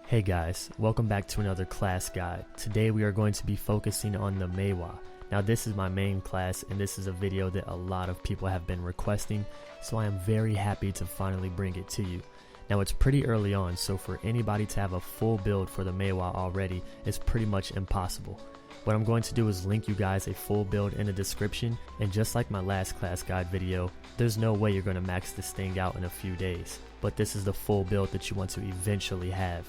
Hey guys, welcome back to another class guide. Today we are going to be focusing on the Maehwa. Now this is my main class and this is a video that a lot of people have been requesting, so I am very happy to finally bring it to you. Now it's pretty early on, so for anybody to have a full build for the Maehwa already is pretty much impossible. What I'm going to do is link you guys a full build in the description, and just like my last class guide video, there's no way you're going to max this thing out in a few days. But this is the full build that you want to eventually have.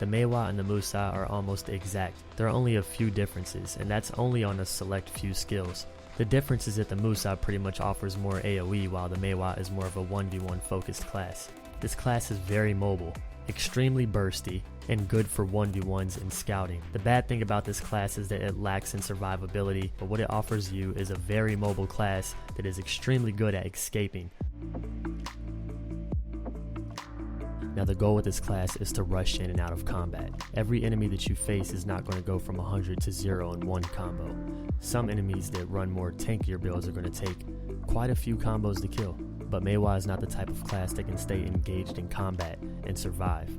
The Maehwa and the Musa are almost exact. There are only a few differences, and that's only on a select few skills. The difference is that the Musa pretty much offers more AoE while the Maehwa is more of a 1v1 focused class. This class is very mobile, extremely bursty, and good for 1v1s and scouting. The bad thing about this class is that it lacks in survivability, but what it offers you is a very mobile class that is extremely good at escaping. Now the goal with this class is to rush in and out of combat. Every enemy that you face is not going to go from 100 to 0 in one combo. Some enemies that run more tankier builds are going to take quite a few combos to kill, but Maehwa is not the type of class that can stay engaged in combat and survive.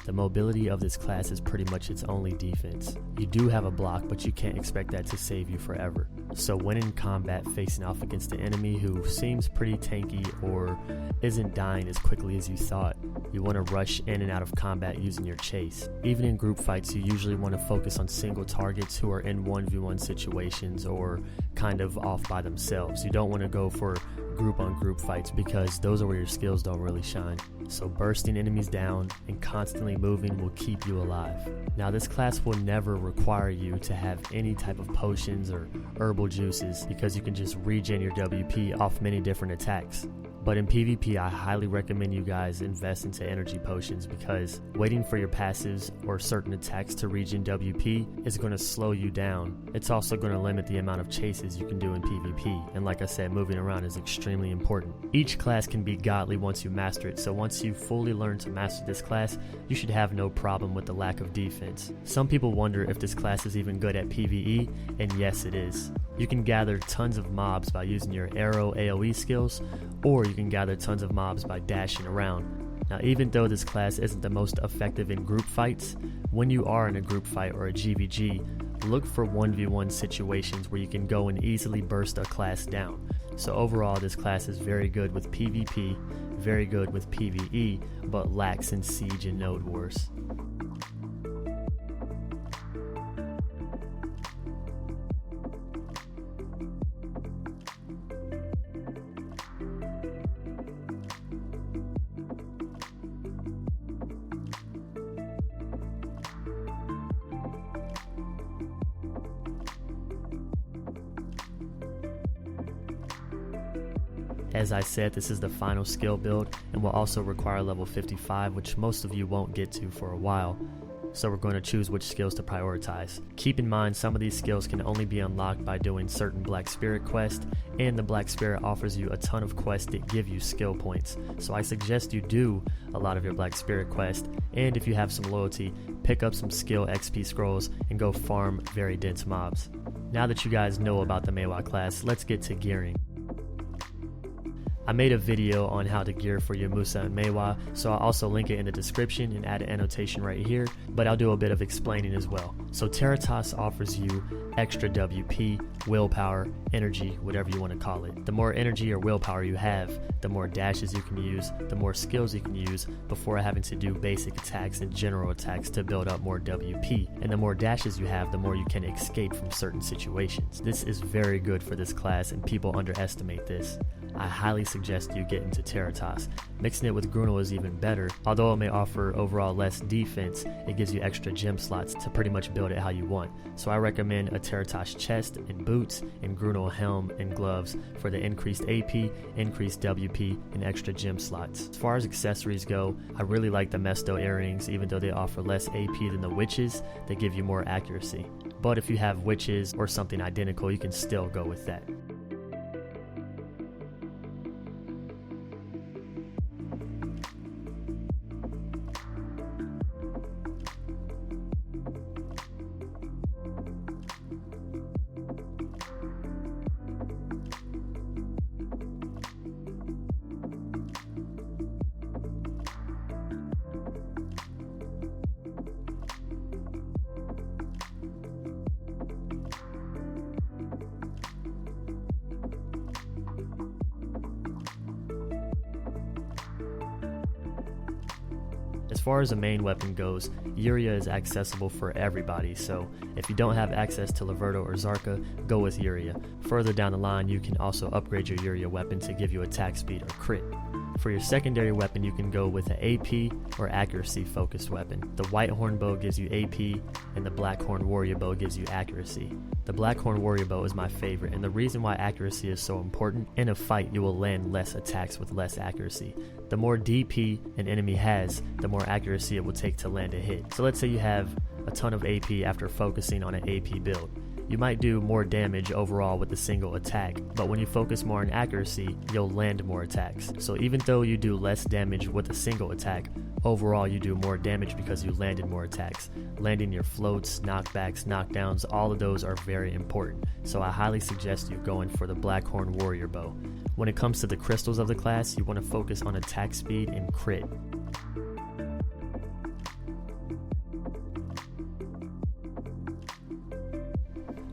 The mobility of this class is pretty much its only defense. You do have a block, but you can't expect that to save you forever. So when in combat facing off against an enemy who seems pretty tanky or isn't dying as quickly as you thought, you want to rush in and out of combat using your chase. Even in group fights, you usually want to focus on single targets who are in 1v1 situations or kind of off by themselves. You don't want to go for group on group fights because those are where your skills don't really shine. So bursting enemies down and constantly moving will keep you alive. Now this class will never require you to have any type of potions or herbal juices because you can just regen your WP off many different attacks. But in PvP, I highly recommend you guys invest into energy potions because waiting for your passives or certain attacks to regen WP is going to slow you down. It's also going to limit the amount of chases you can do in PvP, and like I said, moving around is extremely important. Each class can be godly once you master it, so once you fully learn to master this class, you should have no problem with the lack of defense. Some people wonder if this class is even good at PvE, and yes it is. You can gather tons of mobs by using your arrow AoE skills, or you can gather tons of mobs by dashing around. Now even though this class isn't the most effective in group fights, when you are in a group fight or a GVG, look for 1v1 situations where you can go and easily burst a class down. So overall this class is very good with PvP, very good with PvE, but lacks in Siege and Node Wars. As I said, this is the final skill build and will also require level 55, which most of you won't get to for a while. So we're going to choose which skills to prioritize. Keep in mind some of these skills can only be unlocked by doing certain Black Spirit quests, and the Black Spirit offers you a ton of quests that give you skill points. So I suggest you do a lot of your Black Spirit quests, and if you have some loyalty, pick up some skill XP scrolls and go farm very dense mobs. Now that you guys know about the Maehwa class, let's get to gearing. I made a video on how to gear for your Musa and Maehwa, so I'll also link it in the description and add an annotation right here, but I'll do a bit of explaining as well. So Terratas offers you extra WP, willpower, energy, whatever you want to call it. The more energy or willpower you have, the more dashes you can use, the more skills you can use before having to do basic attacks and general attacks to build up more WP. And the more dashes you have, the more you can escape from certain situations. This is very good for this class and people underestimate this. I highly suggest you get into Terratas. Mixing it with Grunel is even better. Although it may offer overall less defense, it gives you extra gem slots to pretty much build it how you want. So I recommend a Terratas chest and boots and Grunel helm and gloves for the increased AP, increased WP, and extra gem slots. As far as accessories go, I really like the Mesto earrings. Even though they offer less AP than the witches, they give you more accuracy. But if you have witches or something identical, you can still go with that. far as a main weapon goes, Haywyre is accessible for everybody, so if you don't have access to Laverto or Zarka, go with Haywyre. Further down the line, you can also upgrade your Haywyre weapon to give you attack speed or crit. For your secondary weapon, you can go with an AP or accuracy focused weapon. The White Horn Bow gives you AP, and the Black Horn Warrior Bow gives you accuracy. The Black Horn Warrior Bow is my favorite, and the reason why accuracy is so important, in a fight you will land less attacks with less accuracy. The more DP an enemy has, the more accuracy it will take to land a hit. So let's say you have a ton of AP after focusing on an AP build. You might do more damage overall with a single attack, but when you focus more on accuracy, you'll land more attacks. So even though you do less damage with a single attack, overall you do more damage because you landed more attacks. Landing your floats, knockbacks, knockdowns, all of those are very important. So I highly suggest you going for the Black Horn Warrior Bow. When it comes to the crystals of the class, you want to focus on attack speed and crit.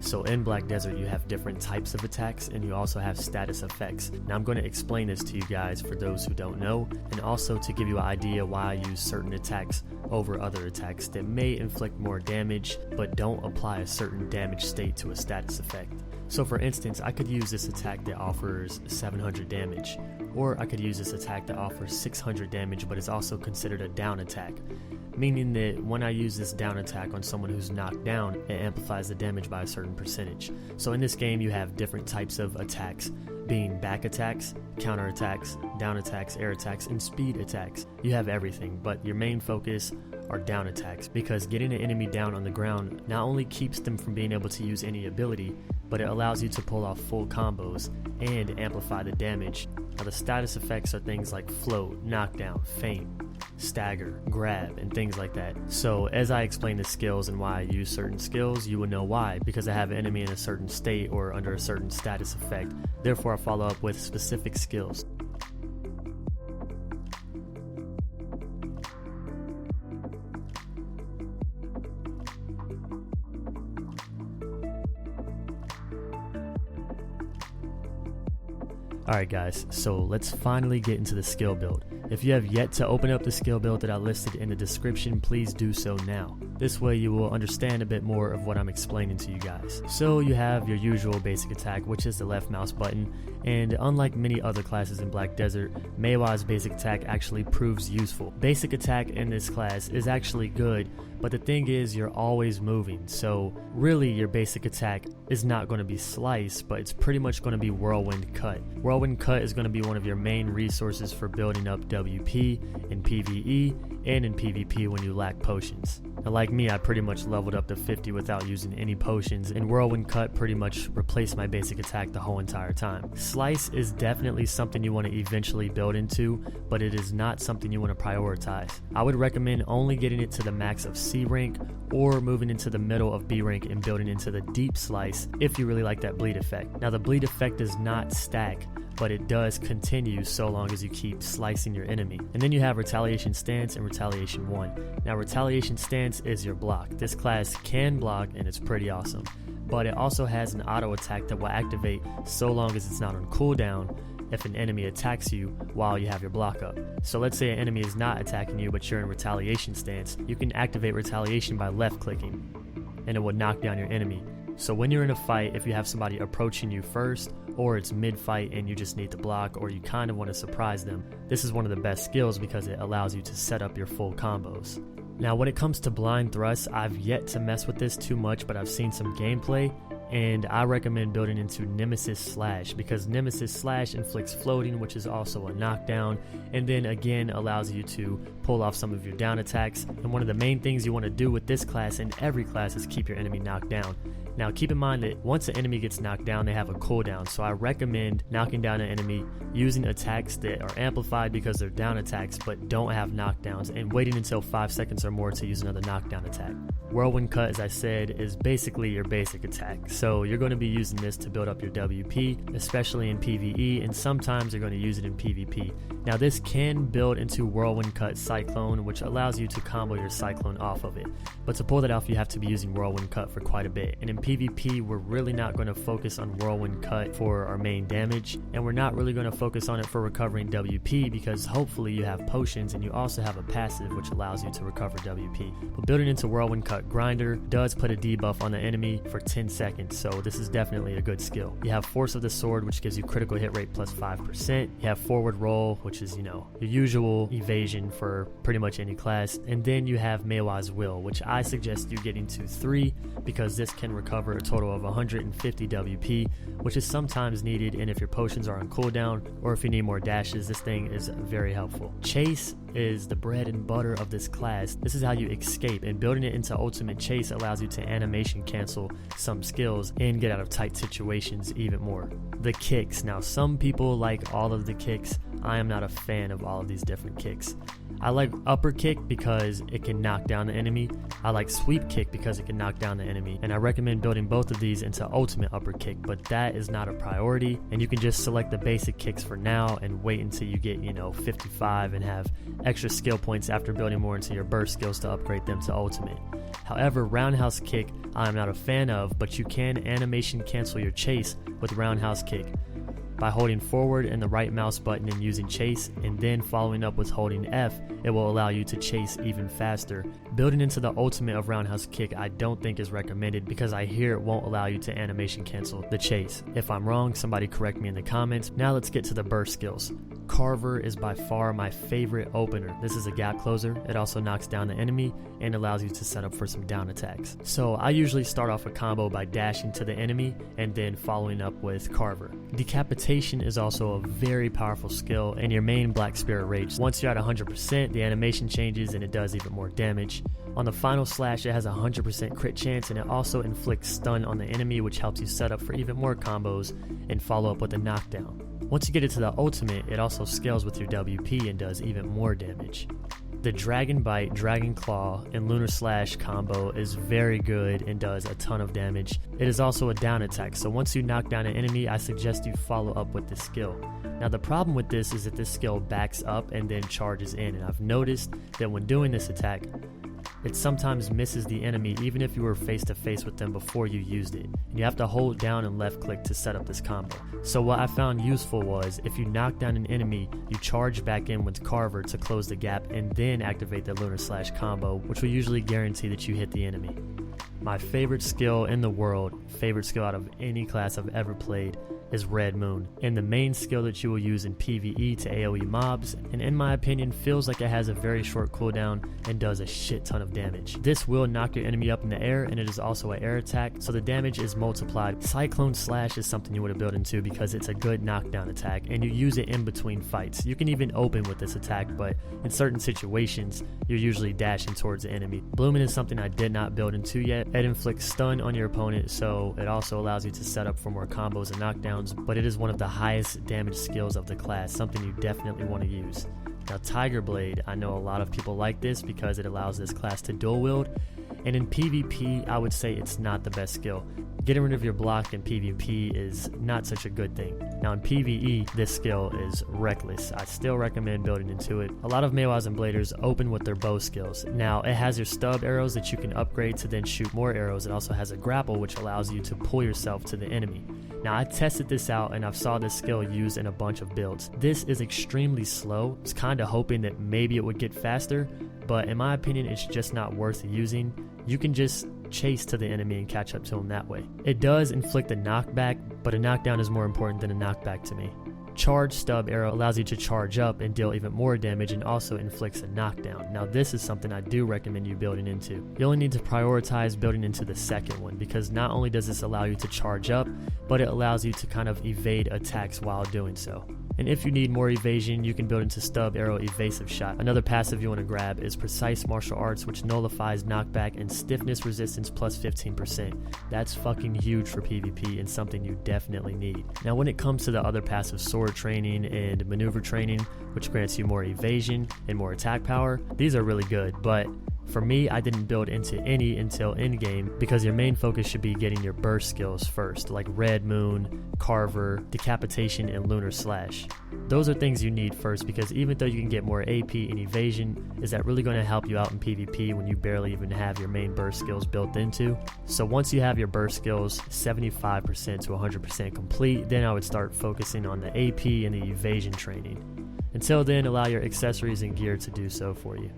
So in Black Desert, you have different types of attacks, and you also have status effects. Now I'm going to explain this to you guys for those who don't know, and also to give you an idea why I use certain attacks over other attacks that may inflict more damage, but don't apply a certain damage state to a status effect. So for instance, I could use this attack that offers 700 damage, or I could use this attack that offers 600 damage but is also considered a down attack, meaning that when I use this down attack on someone who's knocked down, it amplifies the damage by a certain percentage. So in this game you have different types of attacks, being back attacks, counter attacks, down attacks, air attacks, and speed attacks. You have everything, but your main focus are down attacks, because getting an enemy down on the ground not only keeps them from being able to use any ability, but it allows you to pull off full combos and amplify the damage. Now the status effects are things like float, knockdown, feint, stagger, grab, and things like that. So as I explain the skills and why I use certain skills, you will know why, because I have an enemy in a certain state or under a certain status effect. Therefore I follow up with specific skills. Alright guys, so let's finally get into the skill build. If you have yet to open up the skill build that I listed in the description, please do so now. This way you will understand a bit more of what I'm explaining to you guys. So you have your usual basic attack, which is the left mouse button, and unlike many other classes in Black Desert, Maehwa's basic attack actually proves useful. Basic attack in this class is actually good, but the thing is you're always moving, so really your basic attack is not going to be Slice, but it's pretty much going to be Whirlwind Cut. Whirlwind Cut is going to be one of your main resources for building up WP in PvE and in PvP when you lack potions. Now, like me, I pretty much leveled up to 50 without using any potions, and Whirlwind Cut pretty much replaced my basic attack the whole entire time. Slice is definitely something you want to eventually build into, but it is not something you want to prioritize. I would recommend only getting it to the max of C rank or moving into the middle of B rank and building into the deep Slice if you really like that bleed effect. Now the bleed effect does not stack, but it does continue so long as you keep slicing your enemy. And then you have Retaliation Stance and Retaliation 1. Now Retaliation Stance is your block. This class can block and it's pretty awesome, but it also has an auto attack that will activate so long as it's not on cooldown if an enemy attacks you while you have your block up. So let's say an enemy is not attacking you but you're in Retaliation Stance, you can activate Retaliation by left clicking and it will knock down your enemy. So when you're in a fight, if you have somebody approaching you first, or it's mid-fight and you just need to block, or you kind of want to surprise them, this is one of the best skills because it allows you to set up your full combos. Now when it comes to blind thrust, I've yet to mess with this too much, but I've seen some gameplay, and I recommend building into Nemesis Slash, because Nemesis Slash inflicts floating, which is also a knockdown, and then again allows you to pull off some of your down attacks. And one of the main things you want to do with this class and every class is keep your enemy knocked down. Now keep in mind that once an enemy gets knocked down, they have a cooldown, so I recommend knocking down an enemy using attacks that are amplified because they're down attacks but don't have knockdowns, and waiting until 5 seconds or more to use another knockdown attack. Whirlwind Cut, as I said, is basically your basic attack, So you're going to be using this to build up your WP, especially in PvE, and sometimes you're going to use it in PvP. Now this can build into Whirlwind Cut Cyclone, which allows you to combo your Cyclone off of it. But to pull that off, you have to be using Whirlwind Cut for quite a bit. And in PvP, we're really not going to focus on Whirlwind Cut for our main damage, and we're not really going to focus on it for recovering WP, because hopefully you have potions and you also have a passive which allows you to recover WP. But building into Whirlwind Cut Grinder does put a debuff on the enemy for 10 seconds, so this is definitely a good skill. You have Force of the Sword, which gives you critical hit rate plus 5%. You have Forward Roll, which is, you know, your usual evasion for pretty much any class. And then you have Maehwa's Will, which I suggest you getting to 3, because this can recover a total of 150 WP, which is sometimes needed, and if your potions are on cooldown or if you need more dashes, this thing is very helpful. Chase is the bread and butter of this class. This is how you escape, and building it into Ultimate Chase allows you to animation cancel some skills and get out of tight situations even more. The kicks. Now some people like all of the kicks. I am not a fan of all of these different kicks. I like upper kick because it can knock down the enemy. I like sweep kick because it can knock down the enemy. And I recommend building both of these into ultimate upper kick, but that is not a priority. And you can just select the basic kicks for now and wait until you get, 55 and have extra skill points after building more into your burst skills to upgrade them to ultimate. However, roundhouse kick I'm not a fan of, but you can animation cancel your chase with roundhouse kick by holding forward and the right mouse button and using chase, and then following up with holding F. It will allow you to chase even faster. Building into the ultimate of roundhouse kick I don't think is recommended, because I hear it won't allow you to animation cancel the chase. If I'm wrong, somebody correct me in the comments. Now let's get to the burst skills. Carver is by far my favorite opener. This is a gap closer. It also knocks down the enemy and allows you to set up for some down attacks. So I usually start off a combo by dashing to the enemy and then following up with Carver. Decapitation is also a very powerful skill in your main Black Spirit Rage. Once you're at 100%, the animation changes and it does even more damage. On the final slash, it has a 100% crit chance, and it also inflicts stun on the enemy, which helps you set up for even more combos and follow up with a knockdown. Once you get it to the ultimate, it also scales with your WP and does even more damage. The Dragon Bite, Dragon Claw, and Lunar Slash combo is very good and does a ton of damage. It is also a down attack, so once you knock down an enemy, I suggest you follow up with this skill. Now the problem with this is that this skill backs up and then charges in, and I've noticed that when doing this attack, it sometimes misses the enemy even if you were face to face with them before you used it. And you have to hold down and left click to set up this combo. So what I found useful was, if you knock down an enemy, you charge back in with Carver to close the gap and then activate the Lunar Slash combo, which will usually guarantee that you hit the enemy. My favorite skill in the world, favorite skill out of any class I've ever played, is Red Moon, and the main skill that you will use in PvE to AoE mobs, and in my opinion feels like it has a very short cooldown and does a shit ton of damage. This will knock your enemy up in the air, and it is also an air attack, so the damage is multiplied. Cyclone Slash is something you want to build into because it's a good knockdown attack, and you use it in between fights. You can even open with this attack, but in certain situations you're usually dashing towards the enemy. Blooming is something I did not build into yet. It inflicts stun on your opponent, so it also allows you to set up for more combos and knockdowns, but it is one of the highest damage skills of the class, something you definitely want to use. Now Tiger Blade, I know a lot of people like this because it allows this class to dual wield, and in PvP I would say it's not the best skill. Getting rid of your block in PvP is not such a good thing. Now in PvE, this skill is reckless. I still recommend building into it. A lot of Maehwas and Bladers open with their bow skills. Now it has your stub arrows that you can upgrade to then shoot more arrows. It also has a grapple, which allows you to pull yourself to the enemy. Now I tested this out and I've saw this skill used in a bunch of builds. This is extremely slow. I was kind of hoping that maybe it would get faster, but in my opinion it's just not worth using. You can just chase to the enemy and catch up to him that way. It does inflict a knockback, but a knockdown is more important than a knockback to me. Charge stub arrow allows you to charge up and deal even more damage, and also inflicts a knockdown. Now this is something I do recommend you building into. You only need to prioritize building into the second one, because not only does this allow you to charge up, but it allows you to kind of evade attacks while doing so. And if you need more evasion, you can build into Stub Arrow Evasive Shot. Another passive you want to grab is Precise Martial Arts, which nullifies knockback and stiffness resistance plus 15%. That's fucking huge for PvP and something you definitely need. Now when it comes to the other passive, Sword Training and Maneuver Training, which grants you more evasion and more attack power, these are really good, but For me, I didn't build into any until endgame because your main focus should be getting your burst skills first, like Red Moon, Carver, Decapitation, and Lunar Slash. Those are things you need first because even though you can get more AP and evasion, is that really going to help you out in PvP when you barely even have your main burst skills built into? So once you have your burst skills 75% to 100% complete, then I would start focusing on the AP and the evasion training. Until then, allow your accessories and gear to do so for you.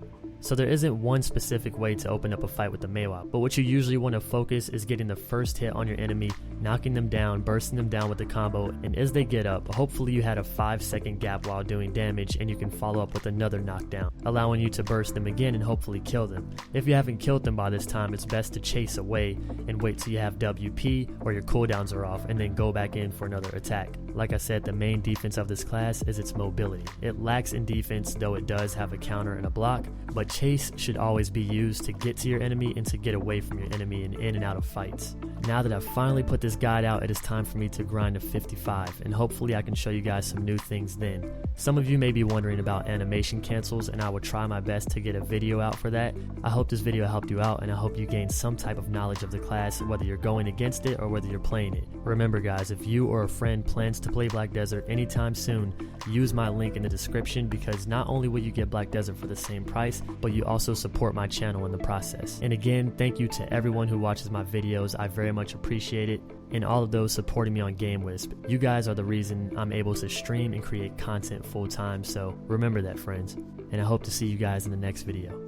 So there isn't one specific way to open up a fight with the Maehwa, but what you usually want to focus is getting the first hit on your enemy, knocking them down, bursting them down with the combo, and as they get up, hopefully you had a 5-second gap while doing damage and you can follow up with another knockdown, allowing you to burst them again and hopefully kill them. If you haven't killed them by this time, it's best to chase away and wait till you have WP or your cooldowns are off and then go back in for another attack. Like I said, the main defense of this class is its mobility. It lacks in defense, though it does have a counter and a block, but chase should always be used to get to your enemy and to get away from your enemy and in and out of fights. Now that I've finally put this guide out, it is time for me to grind to 55, and hopefully I can show you guys some new things then. Some of you may be wondering about animation cancels, and I will try my best to get a video out for that. I hope this video helped you out, and I hope you gained some type of knowledge of the class, whether you're going against it or whether you're playing it. Remember guys, if you or a friend plans to play Black Desert anytime soon, use my link in the description because not only will you get Black Desert for the same price, but you also support my channel in the process. And again, thank you to everyone who watches my videos. I very much appreciate it, and all of those supporting me on GameWisp. You guys are the reason I'm able to stream and create content full time, so remember that, friends. And I hope to see you guys in the next video.